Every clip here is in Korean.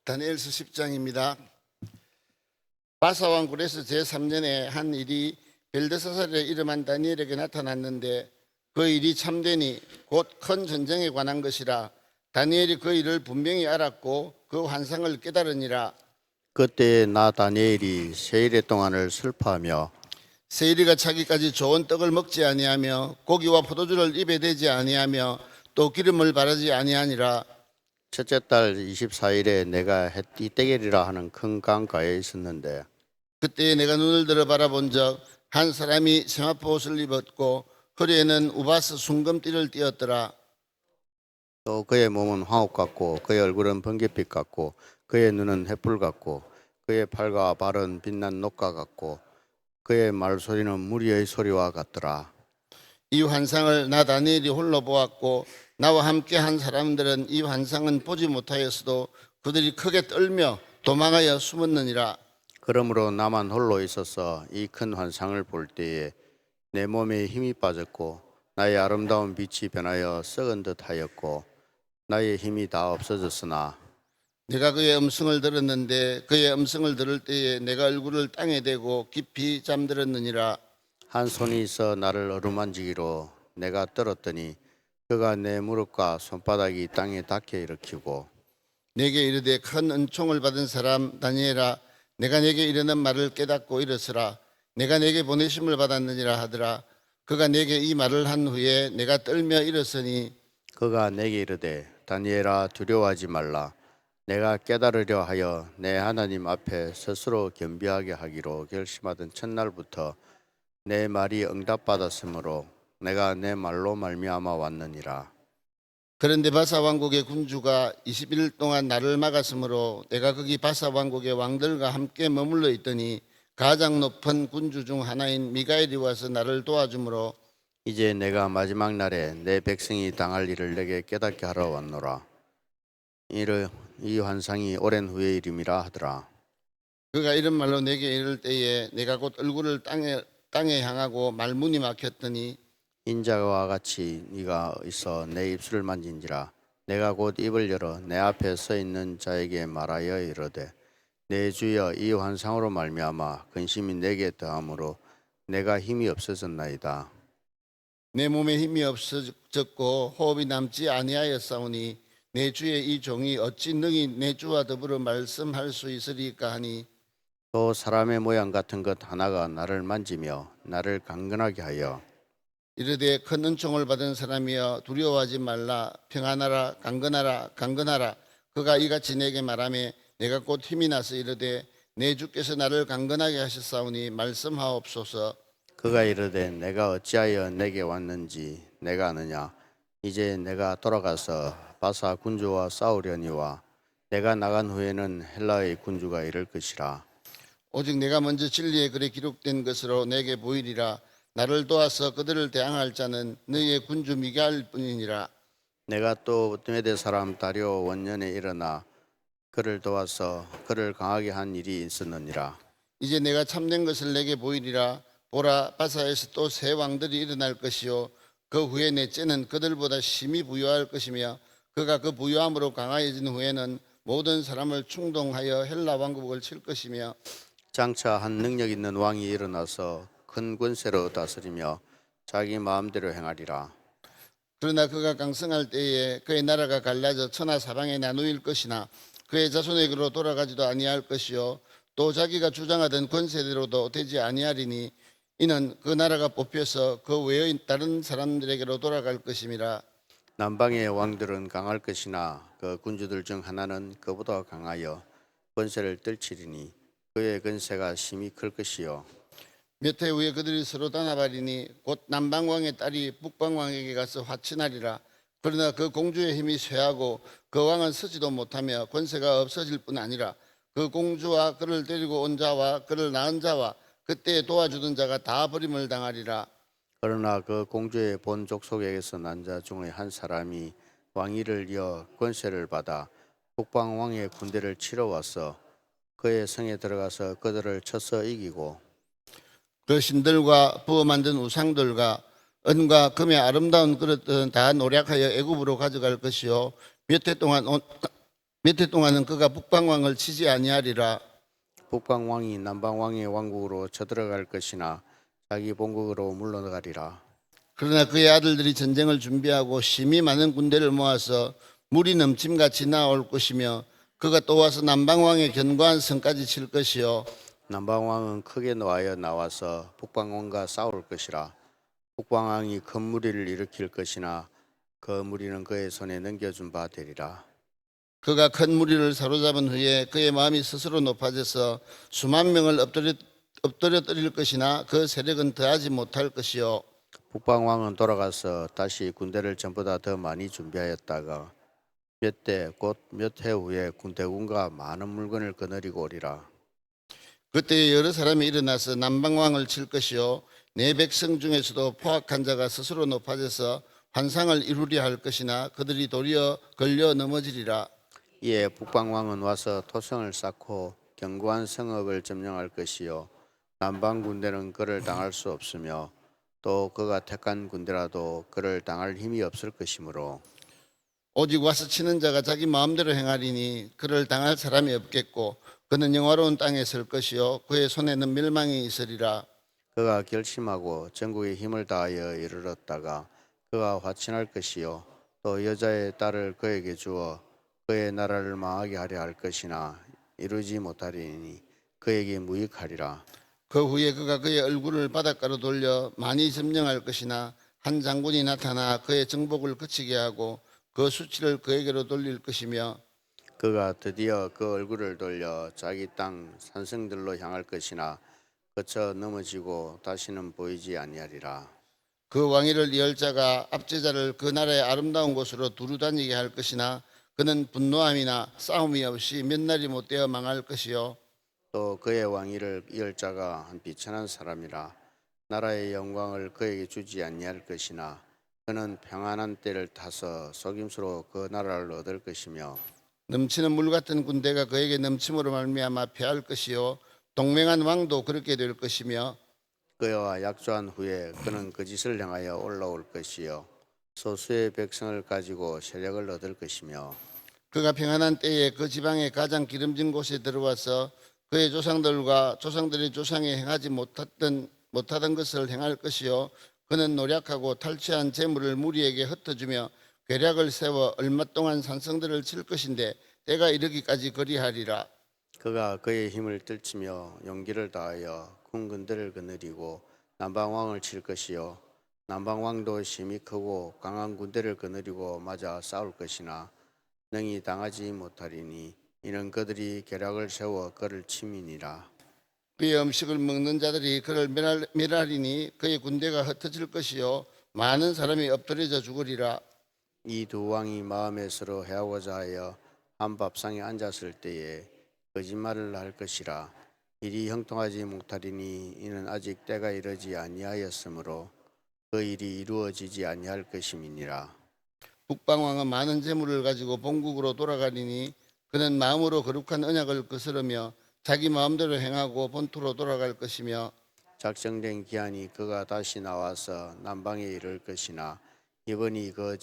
다니엘서 10장입니다. 바사왕 고레스 제3년에 한 일이 벨드사살의 이름한 다니엘에게 나타났는데 그 일이 참되니 곧 큰 전쟁에 관한 것이라. 다니엘이 그 일을 분명히 알았고 그 환상을 깨달으니라. 그때 나 다니엘이 세일의 동안을 슬퍼하며 세일이가 차기까지 좋은 떡을 먹지 아니하며 고기와 포도주를 입에 대지 아니하며 또 기름을 바르지 아니하니라. 첫째 달 24일에 내가 햇띠떼겔이라 하는 큰 강가에 있었는데 그때 내가 눈을 들어 바라본 적 한 사람이 세마포 옷을 입었고 허리에는 우바스 순금띠를 띠었더라. 또 그의 몸은 황옥 같고 그의 얼굴은 번갯빛 같고 그의 눈은 햇불 같고 그의 팔과 발은 빛난 녹과 같고 그의 말소리는 무리의 소리와 같더라. 이 환상을 나 다니엘이 홀로 보았고 나와 함께 한 사람들은 이 환상은 보지 못하였어도 그들이 크게 떨며 도망하여 숨었느니라. 그러므로 나만 홀로 있어서 이 큰 환상을 볼 때에 내 몸에 힘이 빠졌고 나의 아름다운 빛이 변하여 썩은 듯하였고 나의 힘이 다 없어졌으나 내가 그의 음성을 들었는데 그의 음성을 들을 때에 내가 얼굴을 땅에 대고 깊이 잠들었느니라. 한 손이 있어 나를 어루만지기로 내가 떨었더니 그가 내 무릎과 손바닥이 땅에 닿게 일으키고 내게 이르되 큰 은총을 받은 사람 다니엘아, 내가 내게 이르는 말을 깨닫고 일어서라. 내가 내게 보내심을 받았느니라 하더라. 그가 내게 이 말을 한 후에 내가 떨며 일어서니 그가 내게 이르되 다니엘아 두려워하지 말라. 내가 깨달으려 하여 내 하나님 앞에 스스로 겸비하게 하기로 결심하던 첫날부터 내 말이 응답받았으므로 내가 내 말로 말미암아 왔느니라. 그런데 바사 왕국의 군주가 21일 동안 나를 막았으므로 내가 거기 바사 왕국의 왕들과 함께 머물러 있더니 가장 높은 군주 중 하나인 미가엘이 와서 나를 도와주므로 이제 내가 마지막 날에 내 백성이 당할 일을 내게 깨닫게 하러 왔노라. 이 환상이 오랜 후의 일임이라 하더라. 그가 이런 말로 내게 이를 때에 내가 곧 얼굴을 땅에 향하고 말문이 막혔더니 인자와 같이 네가 있어 내 입술을 만진지라. 내가 곧 입을 열어 내 앞에 서 있는 자에게 말하여 이르되 내 주여 이 환상으로 말미암아 근심이 내게 더함으로 내가 힘이 없어졌나이다. 내 몸에 힘이 없어졌고 호흡이 남지 아니하였사오니 내 주의 이 종이 어찌 능히 내 주와 더불어 말씀할 수 있으리까 하니 또 사람의 모양 같은 것 하나가 나를 만지며 나를 강건하게 하여 이르되 큰 은총을 받은 사람이여 두려워하지 말라. 평안하라. 강건하라. 강건하라. 그가 이같이 내게 말하며 내가 곧 힘이 나서 이르되 내 주께서 나를 강건하게 하셨사오니 말씀하옵소서. 그가 이르되 내가 어찌하여 내게 왔는지 내가 아느냐. 이제 내가 돌아가서 바사 군주와 싸우려니와 내가 나간 후에는 헬라의 군주가 이를 것이라. 오직 내가 먼저 진리의 글에 기록된 것으로 내게 보이리라. 나를 도와서 그들을 대항할 자는 너희의 군주 미가엘 뿐이니라. 내가 또 메대 사람 다리오 원년에 일어나 그를 도와서 그를 강하게 한 일이 있었느니라. 이제 내가 참된 것을 내게 보이리라. 보라, 바사에서 또 새 왕들이 일어날 것이요 그 후에 넷째는 그들보다 심히 부유할 것이며 그가 그 부유함으로 강하여진 후에는 모든 사람을 충동하여 헬라 왕국을 칠 것이며 장차 한 능력 있는 왕이 일어나서 큰 권세로 다스리며 자기 마음대로 행하리라. 그러나 그가 강성할 때에 그의 나라가 갈라져 천하 사방에 나누일 것이나 그의 자손에게로 돌아가지도 아니할 것이요 또 자기가 주장하던 권세대로도 되지 아니하리니 이는 그 나라가 뽑혀서 그 외의 다른 사람들에게로 돌아갈 것임이라. 남방의 왕들은 강할 것이나 그 군주들 중 하나는 그보다 강하여 권세를 떨치리니 그의 권세가 심히 클 것이요 몇 해 후에 그들이 서로 단합하리니 곧 남방왕의 딸이 북방왕에게 가서 화친하리라. 그러나 그 공주의 힘이 쇠하고 그 왕은 서지도 못하며 권세가 없어질 뿐 아니라 그 공주와 그를 데리고 온 자와 그를 낳은 자와 그때 도와주던 자가 다 버림을 당하리라. 그러나 그 공주의 본 족속에게서 난 자 중에 한 사람이 왕위를 이어 권세를 받아 북방 왕의 군대를 치러 와서 그의 성에 들어가서 그들을 쳐서 이기고 그 신들과 부어 만든 우상들과 은과 금의 아름다운 그릇들은 다 노략하여 애굽으로 가져갈 것이요 몇 해 동안 몇 해 동안은 그가 북방왕을 치지 아니하리라. 북방 왕이 남방 왕의 왕국으로 쳐들어갈 것이나 자기 본국으로 물러가리라. 그러나 그의 아들들이 전쟁을 준비하고 심히 많은 군대를 모아서 물이 넘침같이 나올 것이며 그가 또 와서 남방왕의 견고한 성까지 칠 것이요 남방 왕은 크게 노하여 나와서 북방 왕과 싸울 것이라. 북방 왕이 큰 무리를 일으킬 것이나 그 무리는 그의 손에 넘겨준 바 되리라. 그가 큰 무리를 사로잡은 후에 그의 마음이 스스로 높아져서 수만 명을 엎드려뜨릴 것이나 그 세력은 더하지 못할 것이요 북방 왕은 돌아가서 다시 군대를 전보다 더 많이 준비하였다가 몇 대 곧 몇 해 후에 군대군과 많은 물건을 거느리고 오리라. 그때 여러 사람이 일어나서 남방왕을 칠 것이요 내 백성 중에서도 포악한 자가 스스로 높아져서 환상을 이루려 할 것이나 그들이 도리어 걸려 넘어지리라. 이에 북방 왕은 와서 토성을 쌓고 견고한 성읍을 점령할 것이요 남방 군대는 그를 당할 수 없으며 또 그가 택한 군대라도 그를 당할 힘이 없을 것이므로 오직 와서 치는 자가 자기 마음대로 행하리니 그를 당할 사람이 없겠고 그는 영화로운 땅에 설 것이요 그의 손에는 멸망이 있으리라. 그가 결심하고 전국의 힘을 다하여 이르렀다가 그가 화친할 것이요 또 여자의 딸을 그에게 주어 그의 나라를 망하게 하려 할 것이나 이루지 못하리니 그에게 무익하리라. 그 후에 그가 그의 얼굴을 바닷가로 돌려 많이 점령할 것이나 한 장군이 나타나 그의 정복을 그치게 하고 그 수치를 그에게로 돌릴 것이며 그가 드디어 그 얼굴을 돌려 자기 땅 산성들로 향할 것이나 거쳐 넘어지고 다시는 보이지 아니하리라. 그 왕위를 이을 자가 압제자를 그 나라의 아름다운 곳으로 두루 다니게 할 것이나 그는 분노함이나 싸움이 없이 몇 날이 못되어 망할 것이요 또 그의 왕위를 이을 자가 한 비천한 사람이라. 나라의 영광을 그에게 주지 아니할 것이나 그는 평안한 때를 타서 속임수로 그 나라를 얻을 것이며 넘치는 물 같은 군대가 그에게 넘침으로 말미암아 패할 것이요 동맹한 왕도 그렇게 될 것이며 그와 약조한 후에 그는 그 짓을 향하여 올라올 것이요 소수의 백성을 가지고 세력을 얻을 것이며 그가 평안한 때에 그 지방의 가장 기름진 곳에 들어와서 그의 조상들과 조상들의 조상이 행하지 못하던 것을 행할 것이요 그는 노력하고 탈취한 재물을 무리에게 흩어주며 괴략을 세워 얼마 동안 산성들을 칠 것인데 때가 이르기까지 그리하리라. 그가 그의 힘을 떨치며 용기를 다하여 군 군대를 거느리고 남방왕을 칠 것이요 남방왕도 힘이 크고 강한 군대를 거느리고 맞아 싸울 것이나 능히 당하지 못하리니 이는 그들이 계략을 세워 그를 침이니라. 그의 음식을 먹는 자들이 그를 멸하리니 그의 군대가 흩어질 것이요 많은 사람이 엎드려져 죽으리라. 이 두 왕이 마음에 서로 해하고자 하여 한 밥상에 앉았을 때에 거짓말을 할 것이라. 일이 형통하지 못하리니 이는 아직 때가 이르지 아니하였으므로 그 일이 이루어지지 아니할 것임이니라. 북방왕은 많은 재물을 가지고 본국으로 돌아가리니 그는 마음으로 거룩한 언약을 거스르며 자기 마음대로 행하고 본토로 돌아갈 것이며 작정된 기한이 그가 다시 나와서 남방에 이를 것이나 이번이 그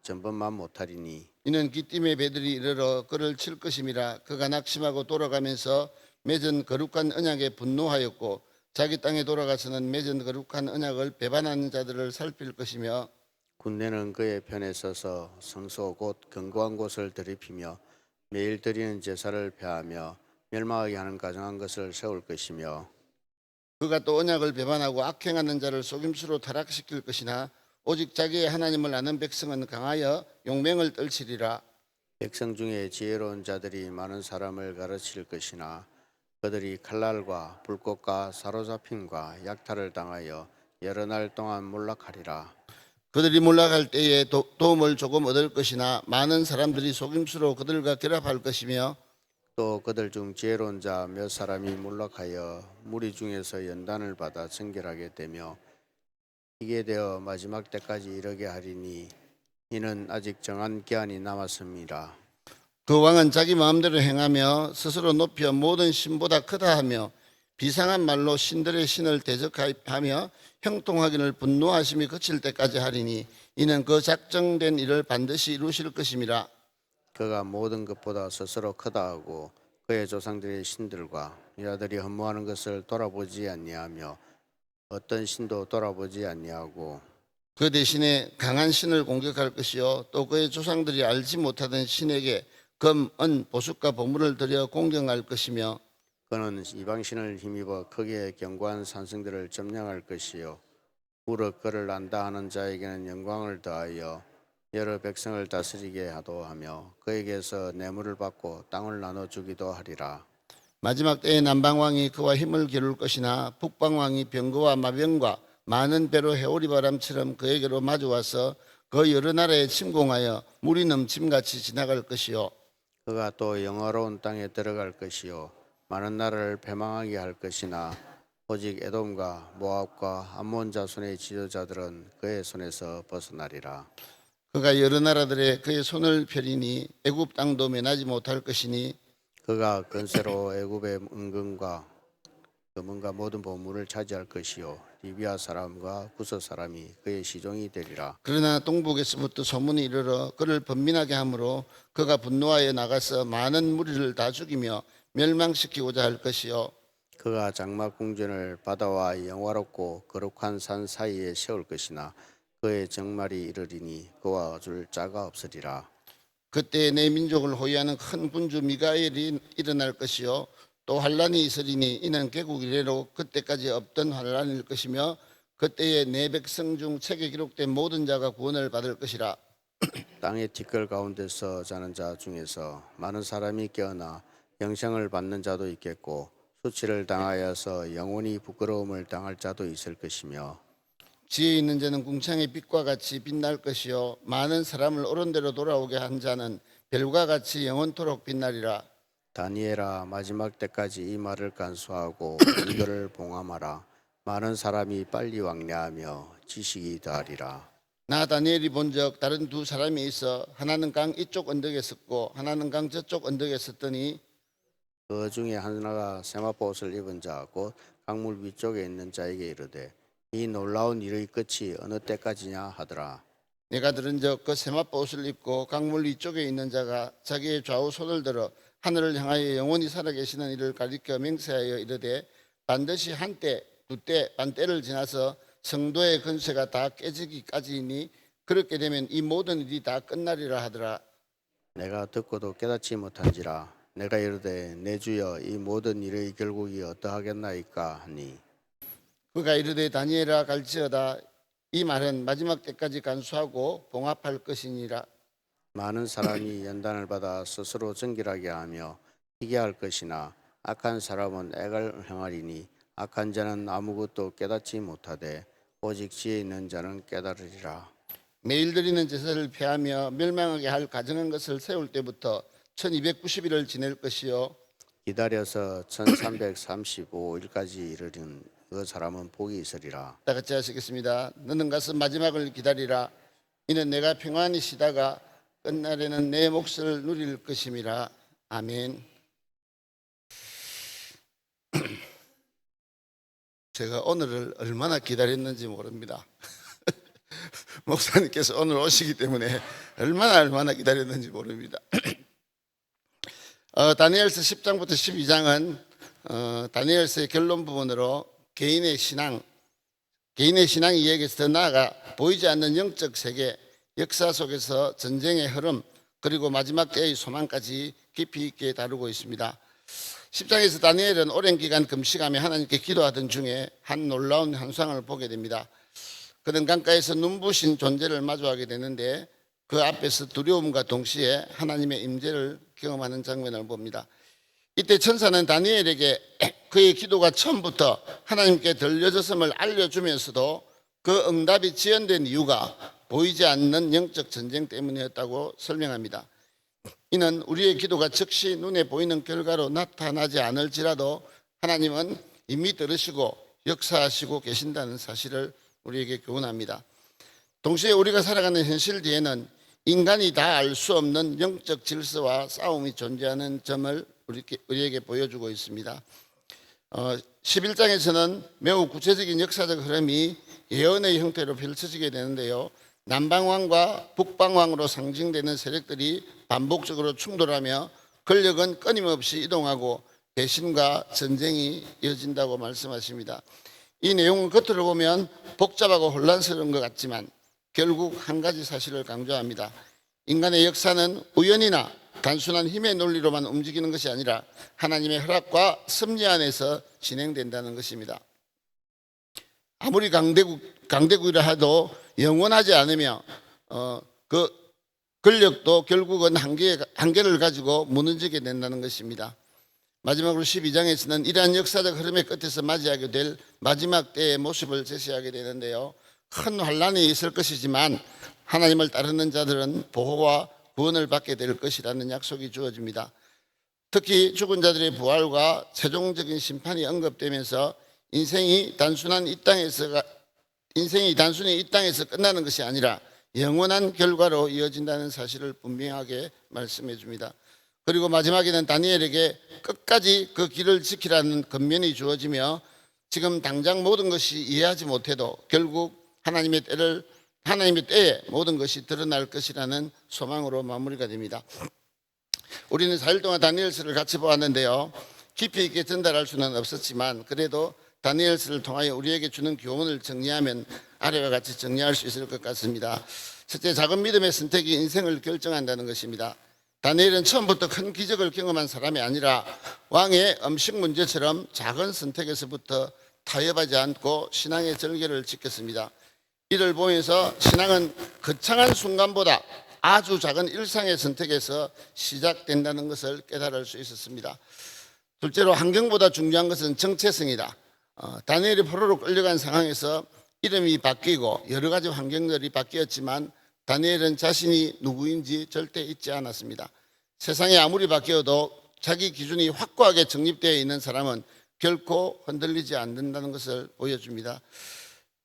전번만 못하리니 이는 기띔의 배들이 이르러 그를 칠 것임이라. 그가 낙심하고 돌아가면서 맺은 거룩한 언약에 분노하였고 자기 땅에 돌아가서는 맺은 거룩한 언약을 배반하는 자들을 살필 것이며 군대는 그의 편에 서서 성소 곧 견고한 곳을 더럽히며 매일 드리는 제사를 폐하며 멸망하게 하는 가증한 것을 세울 것이며 그가 또 언약을 배반하고 악행하는 자를 속임수로 타락시킬 것이나 오직 자기의 하나님을 아는 백성은 강하여 용맹을 떨치리라. 백성 중에 지혜로운 자들이 많은 사람을 가르칠 것이나 그들이 칼날과 불꽃과 사로잡힘과 약탈을 당하여 여러 날 동안 몰락하리라. 그들이 몰락할 때에 도움을 조금 얻을 것이나 많은 사람들이 속임수로 그들과 결합할 것이며 또 그들 중 지혜로운 자 몇 사람이 몰락하여 무리 중에서 연단을 받아 정결하게 되며 이게 되어 마지막 때까지 이르게 하리니 이는 아직 정한 기한이 남았습니다. 그 왕은 자기 마음대로 행하며 스스로 높여 모든 신보다 크다 하며 비상한 말로 신들의 신을 대적하며 형통하기를 분노하심이 그칠 때까지 하리니 이는 그 작정된 일을 반드시 이루실 것임이라. 그가 모든 것보다 스스로 크다 하고 그의 조상들의 신들과 여자들이 허무하는 것을 돌아보지 아니하며 어떤 신도 돌아보지 아니하고 그 대신에 강한 신을 공격할 것이요 또 그의 조상들이 알지 못하던 신에게 금, 은, 보석과 보물을 들여 공경할 것이며 그는 이방신을 힘입어 크게 견고한 산성들을 점령할 것이요 무릇 그를 안다 하는 자에게는 영광을 더하여 여러 백성을 다스리게 하도 하며 그에게서 뇌물을 받고 땅을 나눠주기도 하리라. 마지막 때에 남방왕이 그와 힘을 기울 것이나 북방왕이 병거와 마병과 많은 배로 해오리 바람처럼 그에게로 마주와서 그 여러 나라에 침공하여 물이 넘침같이 지나갈 것이요 그가 또 영화로운 땅에 들어갈 것이요 많은 나라를 패망하게 할 것이나 오직 에돔과 모압과 암몬 자손의 지도자들은 그의 손에서 벗어나리라. 그가 여러 나라들의 그의 손을 펴리니 애굽 땅도 면하지 못할 것이니 그가 건세로 애굽의 은금과 금은과 모든 보물을 차지할 것이요 리비아 사람과 구스 사람이 그의 시종이 되리라. 그러나 동북에서부터 소문이 이르러 그를 번민하게 하므로 그가 분노하여 나가서 많은 무리를 다 죽이며 멸망시키고자 할 것이요 그가 장막 궁전을 바다와 영화롭고 거룩한 산 사이에 세울 것이나 그의 정말이 이르리니 그와 줄 자가 없으리라. 그때 내 민족을 호위하는 큰 군주 미가엘이 일어날 것이요 또 환란이 있으리니 이는 개국 이래로 그때까지 없던 환란일 것이며 그때에 내 백성 중 책에 기록된 모든 자가 구원을 받을 것이라. 땅의 티끌 가운데서 자는 자 중에서 많은 사람이 깨어나 영생을 받는 자도 있겠고 수치를 당하여서 영원히 부끄러움을 당할 자도 있을 것이며 지혜 있는 자는 궁창의 빛과 같이 빛날 것이요 많은 사람을 옳은 대로 돌아오게 한 자는 별과 같이 영원토록 빛나리라. 다니엘아 마지막 때까지 이 말을 간수하고 이거를 봉함하라. 많은 사람이 빨리 왕래하며 지식이 더하리라. 나 다니엘이 본적 다른 두 사람이 있어 하나는 강 이쪽 언덕에 섰고 하나는 강 저쪽 언덕에 섰더니 그 중에 하나가 세마포 옷을 입은 자 곧 강물 위쪽에 있는 자에게 이르되 이 놀라운 일의 끝이 어느 때까지냐 하더라. 내가 들은적 그 세마포 옷을 입고 강물 위쪽에 있는 자가 자기의 좌우 손을 들어 하늘을 향하여 영원히 살아계시는 이를 가리켜 맹세하여 이르되 반드시 한때 두때 반때를 지나서 성도의 건세가 다 깨지기까지이니 그렇게 되면 이 모든 일이 다 끝나리라 하더라. 내가 듣고도 깨닫지 못한지라. 내가 이르되 내 주여 이 모든 일의 결국이 어떠하겠나이까 하니 그가 이르되 다니엘아 갈지어다 이 말은 마지막 때까지 간수하고 봉합할 것이니라. 많은 사람이 연단을 받아 스스로 정결하게 하며 희귀할 것이나 악한 사람은 액을 행하리니 악한 자는 아무것도 깨닫지 못하되 오직 지혜 있는 자는 깨달으리라. 매일 드리는 제사를 폐하며 멸망하게 할 가증한 것을 세울 때부터 1290일을 지낼 것이요 기다려서 1335일까지 이르는 그 사람은 복이 있으리라. 다 같이 하시겠습니다. 너는 가서 마지막을 기다리라. 이는 내가 평안히 쉬다가 끝날에는 내 몫을 누릴 것임이라. 아멘. 제가 오늘을 얼마나 기다렸는지 모릅니다. 목사님께서 오늘 오시기 때문에 얼마나 기다렸는지 모릅니다. 다니엘서 10장부터 12장은 다니엘서의 결론 부분으로 개인의 신앙 이야기에서 더 나아가 보이지 않는 영적 세계, 역사 속에서 전쟁의 흐름, 그리고 마지막 때의 소망까지 깊이 있게 다루고 있습니다. 10장에서 다니엘은 오랜 기간 금식하며 하나님께 기도하던 중에 한 놀라운 현상을 보게 됩니다. 그는 강가에서 눈부신 존재를 마주하게 되는데 그 앞에서 두려움과 동시에 하나님의 임재를 경험하는 장면을 봅니다. 이때 천사는 다니엘에게 그의 기도가 처음부터 하나님께 들려졌음을 알려주면서도 그 응답이 지연된 이유가 보이지 않는 영적 전쟁 때문이었다고 설명합니다. 이는 우리의 기도가 즉시 눈에 보이는 결과로 나타나지 않을지라도 하나님은 이미 들으시고 역사하시고 계신다는 사실을 우리에게 교훈합니다. 동시에 우리가 살아가는 현실 뒤에는 인간이 다 알 수 없는 영적 질서와 싸움이 존재하는 점을 우리에게 보여주고 있습니다. 11장에서는 매우 구체적인 역사적 흐름이 예언의 형태로 펼쳐지게 되는데요. 남방왕과 북방왕으로 상징되는 세력들이 반복적으로 충돌하며 권력은 끊임없이 이동하고 배신과 전쟁이 이어진다고 말씀하십니다. 이 내용은 겉으로 보면 복잡하고 혼란스러운 것 같지만 결국 한 가지 사실을 강조합니다. 인간의 역사는 우연이나 단순한 힘의 논리로만 움직이는 것이 아니라 하나님의 허락과 섭리 안에서 진행된다는 것입니다. 아무리 강대국이라 해도 영원하지 않으며 그 권력도 결국은 한계를 가지고 무너지게 된다는 것입니다. 마지막으로 12장에서는 이러한 역사적 흐름의 끝에서 맞이하게 될 마지막 때의 모습을 제시하게 되는데요. 큰 환란이 있을 것이지만 하나님을 따르는 자들은 보호와 구원을 받게 될 것이라는 약속이 주어집니다. 특히 죽은 자들의 부활과 최종적인 심판이 언급되면서 인생이 단순히 이 땅에서 끝나는 것이 아니라 영원한 결과로 이어진다는 사실을 분명하게 말씀해 줍니다. 그리고 마지막에는 다니엘에게 끝까지 그 길을 지키라는 권면이 주어지며 지금 당장 모든 것이 이해하지 못해도 결국 하나님의 때에 모든 것이 드러날 것이라는 소망으로 마무리가 됩니다. 우리는 4일 동안 다니엘서를 같이 보았는데요. 깊이 있게 전달할 수는 없었지만 그래도 다니엘서를 통하여 우리에게 주는 교훈을 정리하면 아래와 같이 정리할 수 있을 것 같습니다. 첫째, 작은 믿음의 선택이 인생을 결정한다는 것입니다. 다니엘은 처음부터 큰 기적을 경험한 사람이 아니라 왕의 음식 문제처럼 작은 선택에서부터 타협하지 않고 신앙의 절개를 지켰습니다. 이를 보면서 신앙은 거창한 순간보다 아주 작은 일상의 선택에서 시작된다는 것을 깨달을 수 있었습니다. 둘째로, 환경보다 중요한 것은 정체성이다. 다니엘이 포로로 끌려간 상황에서 이름이 바뀌고 여러 가지 환경들이 바뀌었지만 다니엘은 자신이 누구인지 절대 잊지 않았습니다. 세상이 아무리 바뀌어도 자기 기준이 확고하게 정립되어 있는 사람은 결코 흔들리지 않는다는 것을 보여줍니다.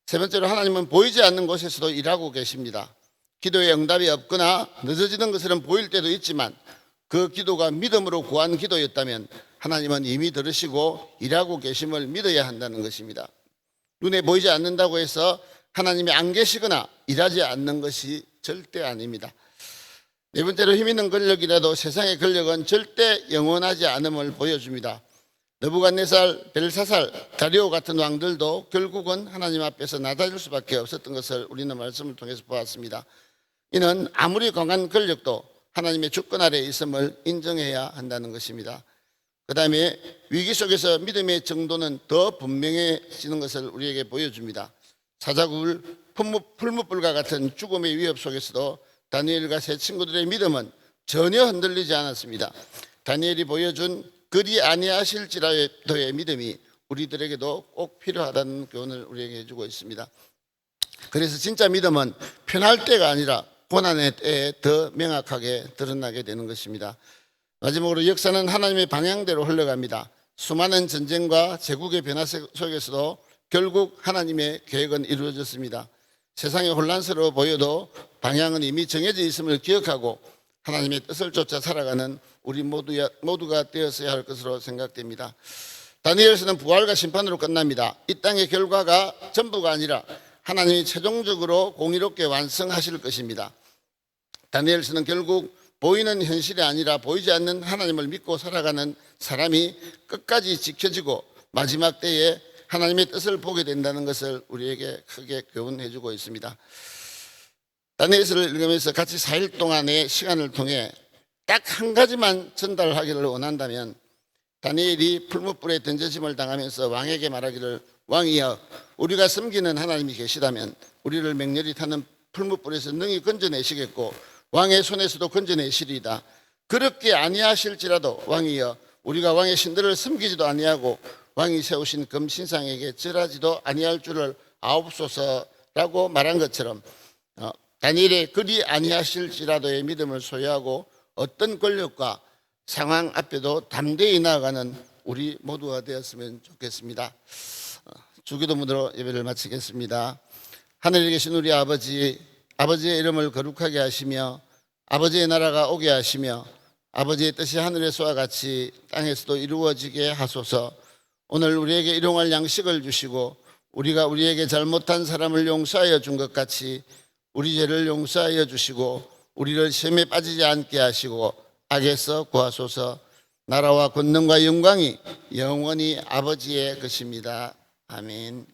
세 번째로, 하나님은 보이지 않는 곳에서도 일하고 계십니다. 기도에 응답이 없거나 늦어지는 것은 보일 때도 있지만 그 기도가 믿음으로 구한 기도였다면 하나님은 이미 들으시고 일하고 계심을 믿어야 한다는 것입니다. 눈에 보이지 않는다고 해서 하나님이 안 계시거나 일하지 않는 것이 절대 아닙니다. 네 번째로, 힘 있는 권력이라도 세상의 권력은 절대 영원하지 않음을 보여줍니다. 느부갓네살, 벨사살, 다리오 같은 왕들도 결국은 하나님 앞에서 낮아질 수밖에 없었던 것을 우리는 말씀을 통해서 보았습니다. 이는 아무리 강한 권력도 하나님의 주권 아래에 있음을 인정해야 한다는 것입니다. 그 다음에 위기 속에서 믿음의 정도는 더 분명해지는 것을 우리에게 보여줍니다. 사자굴, 풀무불과 같은 죽음의 위협 속에서도 다니엘과 세 친구들의 믿음은 전혀 흔들리지 않았습니다. 다니엘이 보여준 그리 아니하실지라도의 믿음이 우리들에게도 꼭 필요하다는 교훈을 우리에게 해주고 있습니다. 그래서 진짜 믿음은 편할 때가 아니라 고난의 때에 더 명확하게 드러나게 되는 것입니다. 마지막으로, 역사는 하나님의 방향대로 흘러갑니다. 수많은 전쟁과 제국의 변화 속에서도 결국 하나님의 계획은 이루어졌습니다. 세상이 혼란스러워 보여도 방향은 이미 정해져 있음을 기억하고 하나님의 뜻을 쫓아 살아가는 우리 모두가 되었어야 할 것으로 생각됩니다. 다니엘서는 부활과 심판으로 끝납니다. 이 땅의 결과가 전부가 아니라 하나님이 최종적으로 공의롭게 완성하실 것입니다. 다니엘서는 결국 보이는 현실이 아니라 보이지 않는 하나님을 믿고 살아가는 사람이 끝까지 지켜지고 마지막 때에 하나님의 뜻을 보게 된다는 것을 우리에게 크게 교훈해 주고 있습니다. 다니엘서를 읽으면서 같이 4일 동안의 시간을 통해 딱 한 가지만 전달하기를 원한다면, 다니엘이 풀무불에 던져짐을 당하면서 왕에게 말하기를, 왕이여, 우리가 섬기는 하나님이 계시다면 우리를 맹렬히 타는 풀무불에서 능히 건져내시겠고 왕의 손에서도 건져내시리이다. 그렇게 아니하실지라도 왕이여, 우리가 왕의 신들을 섬기지도 아니하고 왕이 세우신 금신상에게 절하지도 아니할 줄을 아옵소서라고 말한 것처럼 다니엘의 그리 아니하실지라도의 믿음을 소유하고 어떤 권력과 상황 앞에도 담대히 나아가는 우리 모두가 되었으면 좋겠습니다. 주기도문으로 예배를 마치겠습니다. 하늘에 계신 우리 아버지, 아버지의 이름을 거룩하게 하시며 아버지의 나라가 오게 하시며 아버지의 뜻이 하늘에서와 같이 땅에서도 이루어지게 하소서. 오늘 우리에게 일용할 양식을 주시고 우리가 우리에게 잘못한 사람을 용서하여 준 것 같이 우리 죄를 용서하여 주시고 우리를 시험에 빠지지 않게 하시고 악에서 구하소서. 나라와 권능과 영광이 영원히 아버지의 것입니다. 아멘.